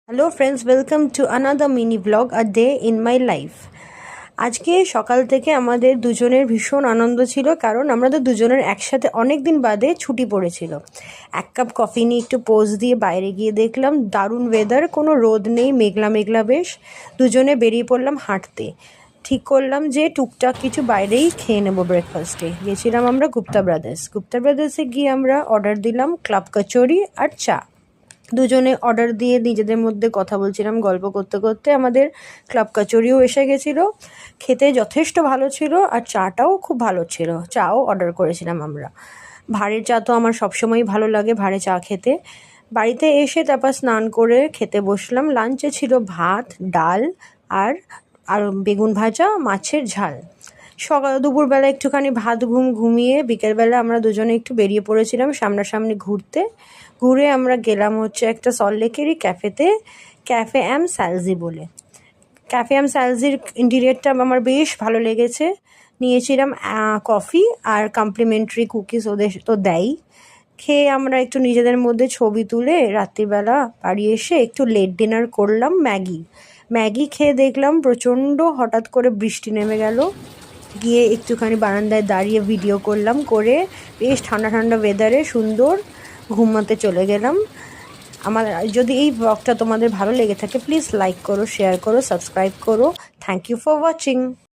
Hello friends, welcome to another mini blog a day in my life. আজকে সকাল থেকে আমাদের দুজনের ভীষণ আনন্দ ছিল, কারণ আমাদের দুজনের একসাথে অনেক দিন বাদে ছুটি পড়েছিল। এক কাপ কফি নিয়ে একটু পোজ দিয়ে বাইরে গিয়ে দেখলাম দারুণ ওয়েদার, কোনো রোদ নেই, মেঘলা মেঘলা বেশ। দুজনে বেরিয়ে পড়লাম হাঁটতে। ঠিক করলাম যে টুকটাক কিছু বাইরেই খেয়ে নেবো ব্রেকফাস্টে। গেছিলাম আমরা গুপ্তা ব্রাদার্সে গিয়ে আমরা অর্ডার দিলাম ক্লাব কচুরি আর চা। দুজনে অর্ডার দিয়ে নিজেদের মধ্যে কথা বলছিলাম, গল্প করতে করতে আমাদের ক্লাব কচুরিও এসে গেছিলো। খেতে যথেষ্ট ভালো ছিল আর চাটাও খুব ভালো ছিল, চাও অর্ডার করেছিলাম আমরা। ভাঁড়ের চা তো আমার সবসময়ই ভালো লাগে, ভাঁড়ে চা খেতে। বাড়িতে এসে তারপর স্নান করে খেতে বসলাম। লাঞ্চে ছিল ভাত, ডাল আর বেগুন ভাজা, মাছের ঝাল। দুপুরবেলা একটুখানি ভাত ঘুমিয়ে বিকেলবেলা আমরা দুজনে একটু বেরিয়ে পড়েছিলাম সামনাসামনি ঘুরতে। ঘুরে আমরা গেলাম হচ্ছে একটা সল্টলেকেরই ক্যাফেতে, ক্যাফে এম স্যালজি বলে। ক্যাফে এম স্যালজির ইন্টেরিয়রটা আমার বেশ ভালো লেগেছে। নিয়েছিলাম কফি আর কমপ্লিমেন্টারি কুকিজ, ওদের তো দেয়। খেয়ে আমরা একটু নিজেদের মধ্যে ছবি তুলে রাত্রিবেলা বাড়ি এসে একটু লেট ডিনার করলাম। ম্যাগি খেয়ে দেখলাম প্রচণ্ড হঠাৎ করে বৃষ্টি নেমে গেল। গিয়ে একটুখানি বারান্দায় দাঁড়িয়ে ভিডিও করলাম, করে বেশ ঠান্ডা ঠান্ডা ওয়েদারে সুন্দর ঘুমাতে চলে গেলাম। আমার যদি এই ব্লগটা তোমাদের ভালো লেগে থাকে, প্লিজ লাইক করো, শেয়ার করো, সাবস্ক্রাইব করো। Thank you for watching.